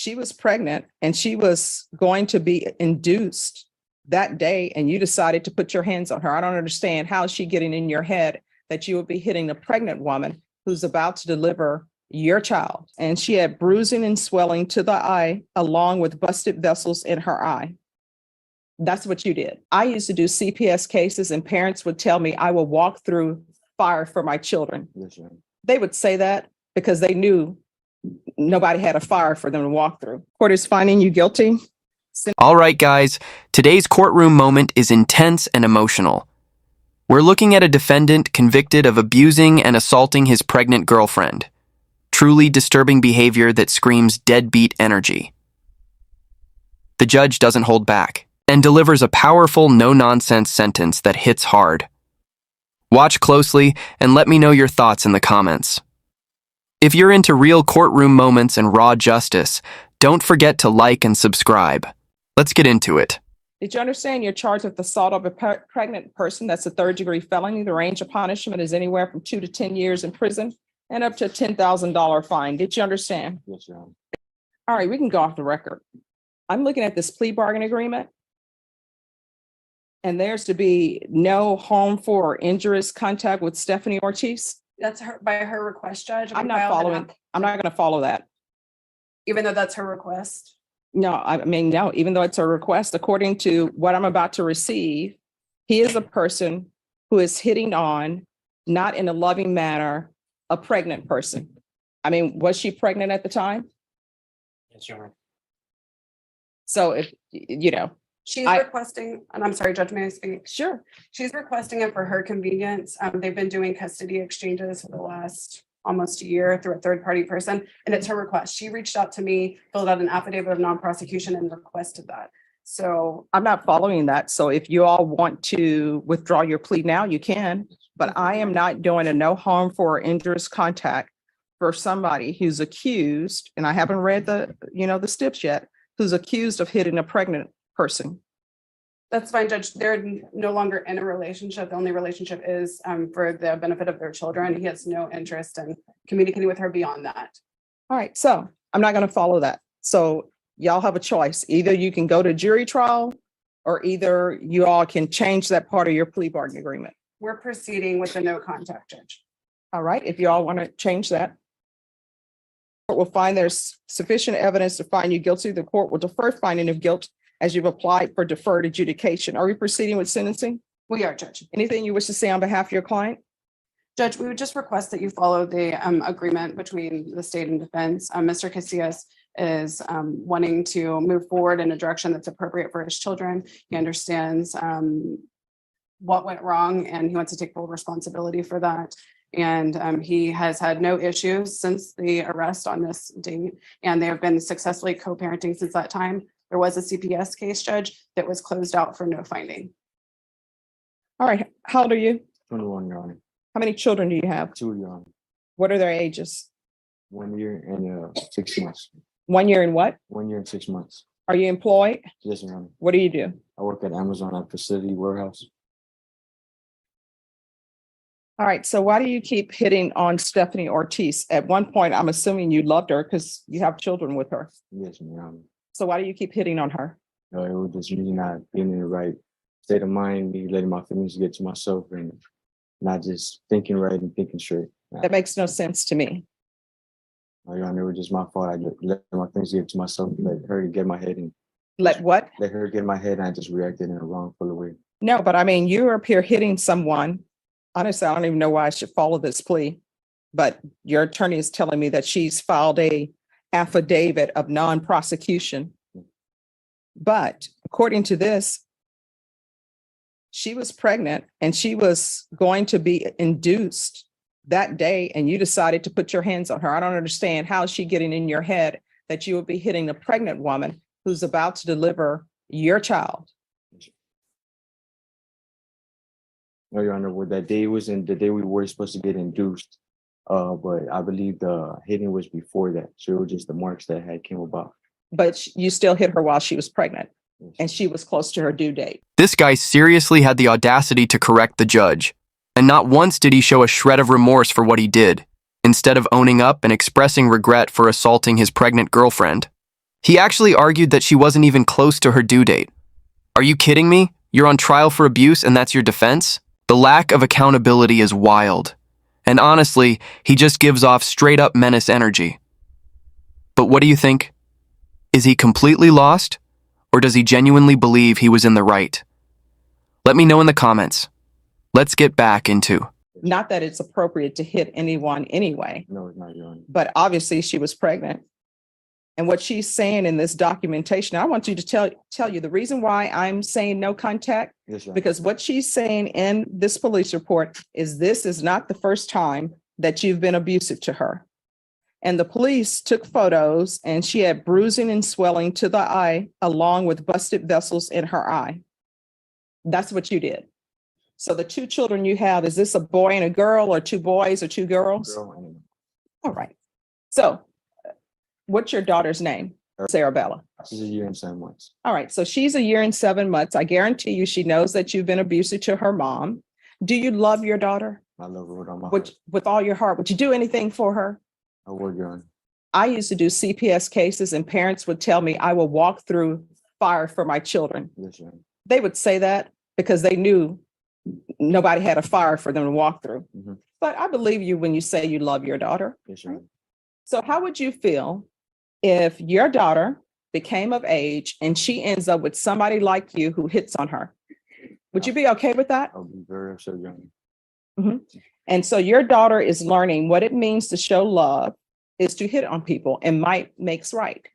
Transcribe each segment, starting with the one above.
she was pregnant and she was going to be induced that day, and you decided to put your hands on her. I don't understand. How is she getting in your head that you would be hitting a pregnant woman who's about to deliver your child? And she had bruising and swelling to the eye, along with busted vessels in her eye. That's what you did. I used to do CPS cases, and parents would tell me I will walk through fire for my children. Yes, ma'am. They would say that because they knew nobody had a fire for them to walk through. Court is finding you guilty. All right, guys, today's courtroom moment is intense and emotional. We're looking at a defendant convicted of abusing and assaulting his pregnant girlfriend. Truly disturbing behavior that screams deadbeat energy. The judge doesn't hold back and delivers a powerful, no-nonsense sentence that hits hard. Watch closely and let me know your thoughts in the comments. If you're into real courtroom moments and raw justice, don't forget to like and subscribe. Let's get into it. Did you understand you're charged with assault of a pregnant person? That's a third-degree felony. The range of punishment is anywhere from 2 to 10 years in prison and up to a $10,000 fine. Did you understand? Yes, ma'am. All right, we can go off the record. I'm looking at this plea bargain agreement, and there's to be no harmful or injurious contact with Stephanie Ortiz. That's her by her request, Judge. I'm not following. I'm not going to follow that. Even though that's her request. No, I mean, no, even though it's a request, according to what I'm about to receive, he is a person who is hitting on, not in a loving manner, a pregnant person. I mean, was she pregnant at the time? Yes, Your Honor. So if, you know, She's I- requesting, and I'm sorry, Judge, may I speak? sure. She's requesting it for her convenience. They've been doing custody exchanges for the last almost a year through a third-party person, and it's her request. She reached out to me, filled out an affidavit of non-prosecution and requested that. So I'm not following that. So if you all want to withdraw your plea now, you can, but I am not doing a no harmful or injurious contact for somebody who's accused, and I haven't read the, the steps yet, who's accused of hitting a pregnant person. that's fine, Judge. They're no longer in a relationship. The only relationship is for the benefit of their children. He has no interest in communicating with her beyond that. All right, so I'm not going to follow that. So y'all have a choice. Either you can go to jury trial, or either you all can change that part of your plea bargain agreement. We're proceeding with the no contact, Judge. All right, if you all want to change that. Court will find there's sufficient evidence to find you guilty. The court will defer finding of guilt as you've applied for deferred adjudication. Are we proceeding with sentencing? We are, Judge. Anything you wish to say on behalf of your client? Judge, we would just request that you follow the agreement between the state and defense. Mr. Casillas is wanting to move forward in a direction that's appropriate for his children. He understands what went wrong, and he wants to take full responsibility for that. And he has had no issues since the arrest on this date, and they have been successfully co-parenting since that time. There was a CPS case, Judge, that was closed out for no finding. All right, how old are you? 21, Your Honor. How many children do you have? 2, Your Honor. What are their ages? 1 year and 6 months. 1 year and what? 1 year and 6 months. Are you employed? Yes, Your Honor. What do you do? I work at Amazon at facility warehouse. All right, so why do you keep hitting on Stephanie Ortiz? At one point, I'm assuming you loved her because you have children with her. Yes, Your Honor. So why do you keep hitting on her? It was just me not being in the right state of mind, me letting my feelings get to myself and not just thinking right and thinking straight. That makes no sense to me. Your Honor, it was just my fault. I let my feelings get to myself, let her get in my head and Let what? let her get in my head, and I just reacted in a wrongful way. No, but I mean, you're up here hitting someone. Honestly, I don't even know why I should follow this plea, but your attorney is telling me that she's filed a affidavit of non-prosecution. But according to this, she was pregnant and she was going to be induced that day, and you decided to put your hands on her. I don't understand. How is she getting in your head that you would be hitting a pregnant woman who's about to deliver your child? No, Your Honor, what that day was in the day we were supposed to get induced. But I believe the hitting was before that. So it was just the marks that had came about. But you still hit her while she was pregnant and she was close to her due date. This guy seriously had the audacity to correct the judge, and not once did he show a shred of remorse for what he did. Instead of owning up and expressing regret for assaulting his pregnant girlfriend, He actually argued that she wasn't even close to her due date. Are you kidding me? You're on trial for abuse and that's your defense? The lack of accountability is wild. And honestly, he just gives off straight up menace energy. But what do you think? Is he completely lost? Or does he genuinely believe he was in the right? Let me know in the comments. Let's get back into. Not that it's appropriate to hit anyone anyway, No, it's not, Your Honor. but obviously she was pregnant. And what she's saying in this documentation, I want you to tell you the reason why I'm saying no contact, Yes, Your Honor. because what she's saying in this police report is this is not the first time that you've been abusive to her. And the police took photos and she had bruising and swelling to the eye along with busted vessels in her eye. That's what you did. So the two children you have, is this a boy and a girl or two boys or two girls? Girl and All right. So what's your daughter's name? Sarabella. she's a year and 7 months. All right. So she's a year and 7 months. I guarantee you she knows that you've been abusive to her mom. Do you love your daughter I love her with all my heart. with all your heart? Would you do anything for her? I would, Your Honor. I used to do CPS cases and parents would tell me I will walk through fire for my children. Yes, Your Honor. They would say that because they knew nobody had a fire for them to walk through. Mhm. But I believe you when you say you love your daughter. Yes, Your Honor. So how would you feel if your daughter became of age and she ends up with somebody like you who hits on her? Would you be okay with that? I'll be very upset, Your Honor. And so your daughter is learning what it means to show love is to hit on people, and might makes right.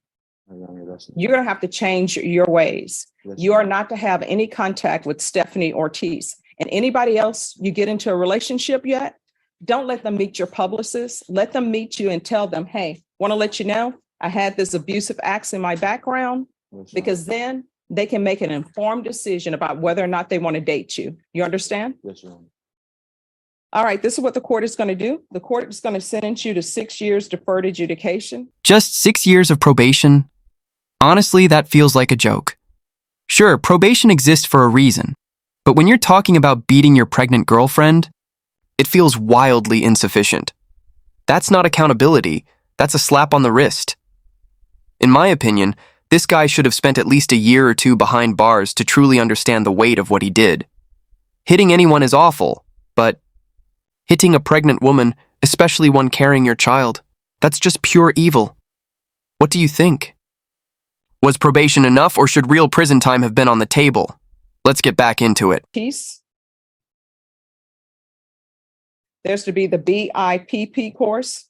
Your Honor, that's You're going to have to change your ways. yes, You Your are not to have any contact with Stephanie Ortiz. And anybody else you get into a relationship yet, don't let them meet your publicist. Let them meet you and tell them, hey, want to let you know I had this abusive acts in my background, Yes, Your Honor. because then they can make an informed decision about whether or not they want to date you. You understand? Yes, Your Honor. All right, this is what the court is going to do. The court is going to sentence you to 6 years deferred adjudication. Just 6 years of probation? Honestly, that feels like a joke. Sure, probation exists for a reason, but when you're talking about beating your pregnant girlfriend, it feels wildly insufficient. That's not accountability, that's a slap on the wrist. In my opinion, this guy should have spent at least a year or two behind bars to truly understand the weight of what he did. Hitting anyone is awful, but hitting a pregnant woman, especially one carrying your child, that's just pure evil. What do you think? Was probation enough, or should real prison time have been on the table? Let's get back into it. Piece. There's to be the BIPP course,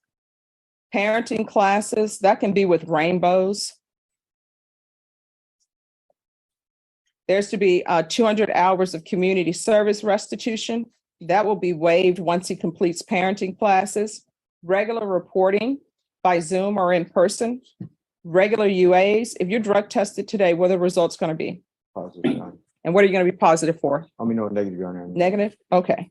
parenting classes, that can be with rainbows. There's to be 200 hours of community service restitution. That will be waived once he completes parenting classes. Regular reporting by Zoom or in person. Regular UAs. If you're drug tested today, what are the results going to be? Positive, Your Honor. And what are you going to be positive for? I mean, no, negative, Your Honor. Negative? Okay.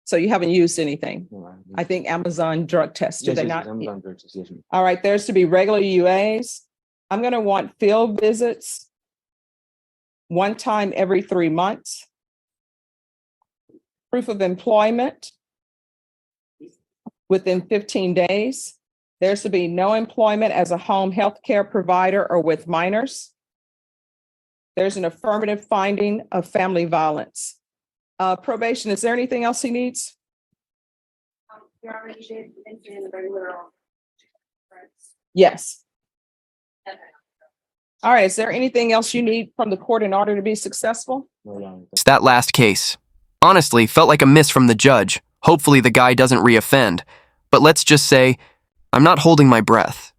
So you haven't used anything. No, I think Amazon drug tests, do yes, they yes, not? I'm done, Judge. Yes, ma'am. All right, there's to be regular UAs. I'm going to want field visits one time every 3 months. Proof of employment within 15 days. There's to be no employment as a home health care provider or with minors. There's an affirmative finding of family violence. Probation, is there anything else he needs? You already did mention the regular. Yes. All right, is there anything else you need from the court in order to be successful? No, Your Honor. It's that last case. Honestly, felt like a miss from the judge. Hopefully the guy doesn't reoffend. But let's just say, I'm not holding my breath.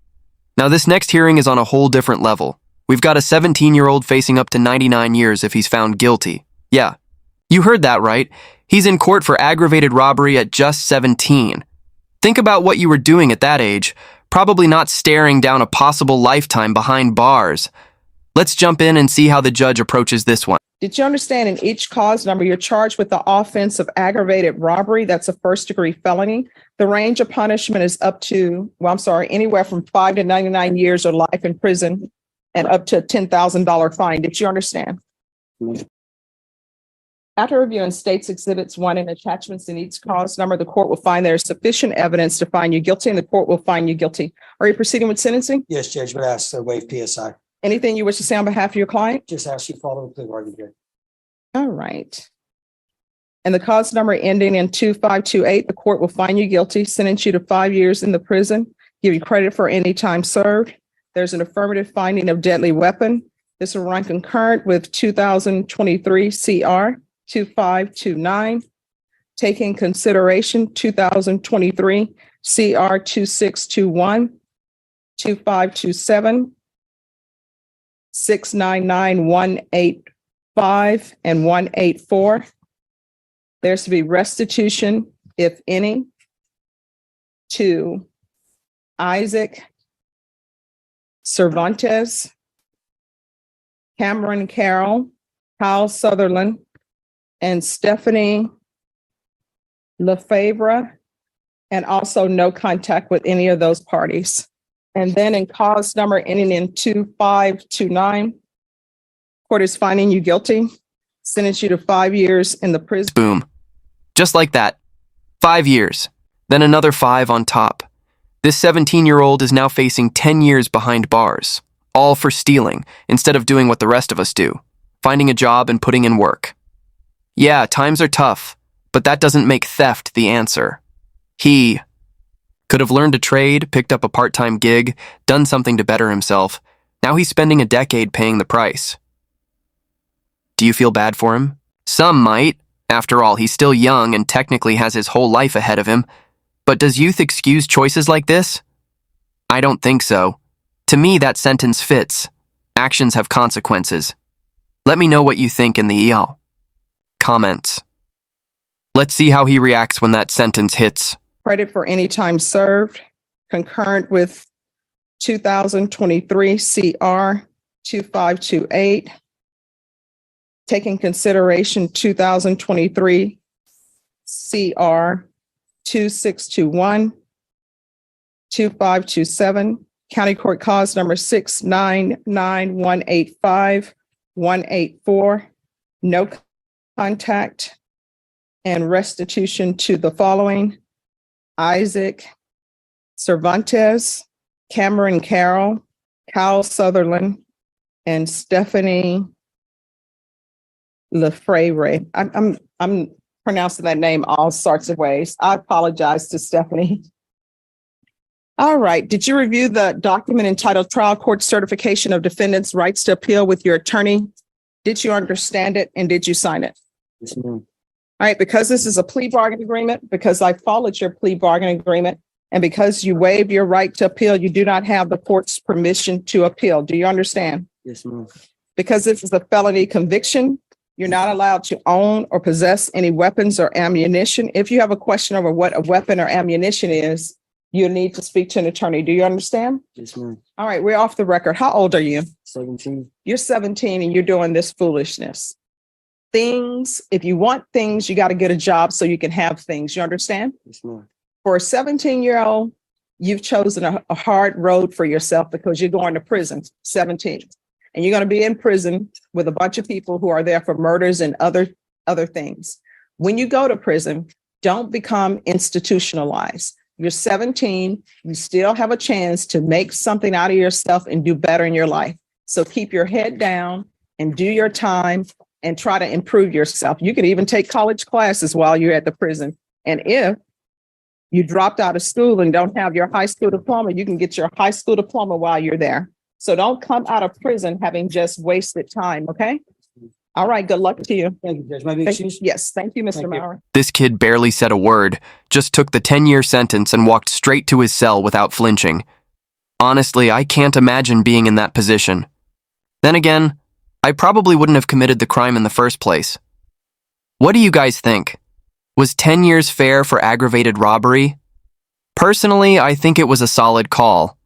Now this next hearing is on a whole different level. We've got a 17-year-old facing up to 99 years if he's found guilty. Yeah, you heard that right. He's in court for aggravated robbery at just 17. Think about what you were doing at that age. Probably not staring down a possible lifetime behind bars. Let's jump in and see how the judge approaches this one. Did you understand in each cause number, you're charged with the offense of aggravated robbery? That's a first-degree felony. The range of punishment is anywhere from 5 to 99 years or life in prison and up to a $10,000 fine. Did you understand? After reviewing states exhibits 1 and attachments in each cause number, the court will find there is sufficient evidence to find you guilty, and the court will find you guilty. Are you proceeding with sentencing? Yes, Judge, but ask to waive PSI. Anything you wish to say on behalf of your client? Just ask you follow the plea bargain here. All right. And the cause number ending in 2528, the court will find you guilty, sentence you to 5 years in the prison, give you credit for any time served. There's an affirmative finding of deadly weapon. This will run concurrent with 2023 CR 2529. Taking consideration 2023 CR 2621, 2527, 699185, and 184. There's to be restitution, if any, to Isaac Cervantes, Cameron Carroll, Kyle Sutherland, and Stephanie Lefevre, and also no contact with any of those parties. And then in cause number ending in 2529, court is finding you guilty, sentence you to 5 years in the prison. Boom. Just like that. 5 years. Then another 5 on top. This 17-year-old is now facing 10 years behind bars, all for stealing, instead of doing what the rest of us do, finding a job and putting in work. Yeah, times are tough, but that doesn't make theft the answer. He could have learned a trade, picked up a part-time gig, done something to better himself. Now he's spending a decade paying the price. Do you feel bad for him? Some might. After all, he's still young and technically has his whole life ahead of him. But does youth excuse choices like this? I don't think so. To me, that sentence fits. Actions have consequences. Let me know what you think in the comments. Let's see how he reacts when that sentence hits. Credit for any time served, concurrent with 2023 CR 2528. Taking consideration 2023 CR 2621, 2527, County Court Cause number 699185, 184, no contact, and restitution to the following: Isaac Cervantes, Cameron Carroll, Kyle Sutherland, and Stephanie Lefevre. I'm pronouncing that name all sorts of ways. I apologize to Stephanie. All right. Did you review the document entitled Trial Court Certification of Defendant's Rights to Appeal with your attorney? Did you understand it and did you sign it? Yes, ma'am. All right. Because this is a plea bargain agreement, because I followed your plea bargain agreement, and because you waived your right to appeal, you do not have the court's permission to appeal. Do you understand? Yes, ma'am. Because this is a felony conviction, you're not allowed to own or possess any weapons or ammunition. If you have a question over what a weapon or ammunition is, you need to speak to an attorney. Do you understand? Yes, ma'am. All right, we're off the record. How old are you? 17. You're 17 and you're doing this foolishness. If you want things, you got to get a job so you can have things. You understand? Yes, ma'am. For a 17-year-old, you've chosen a hard road for yourself because you're going to prison, 17. And you're going to be in prison with a bunch of people who are there for murders and other things. When you go to prison, don't become institutionalized. You're 17, you still have a chance to make something out of yourself and do better in your life. So keep your head down and do your time and try to improve yourself. You can even take college classes while you're at the prison. And if you dropped out of school and don't have your high school diploma, you can get your high school diploma while you're there. So don't come out of prison having just wasted time, okay? All right, good luck to you. Thank you, Judge. May I be excused? Yes, thank you, Mr. Thank you. Maurer. This kid barely said a word, just took the 10-year sentence and walked straight to his cell without flinching. Honestly, I can't imagine being in that position. Then again, I probably wouldn't have committed the crime in the first place. What do you guys think? Was 10 years fair for aggravated robbery? Personally, I think it was a solid call.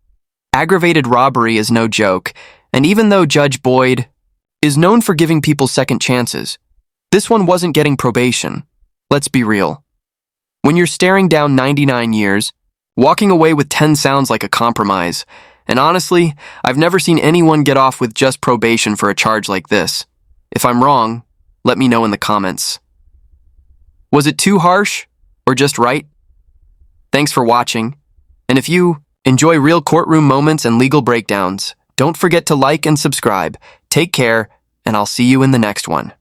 Aggravated robbery is no joke, and even though Judge Boyd is known for giving people second chances, this one wasn't getting probation. Let's be real. When you're staring down 99 years, walking away with 10 sounds like a compromise, and honestly, I've never seen anyone get off with just probation for a charge like this. If I'm wrong, Let me know in the comments. Was it too harsh or just right? Thanks for watching. And if you enjoy real courtroom moments and legal breakdowns, don't forget to like and subscribe. Take care, and I'll see you in the next one.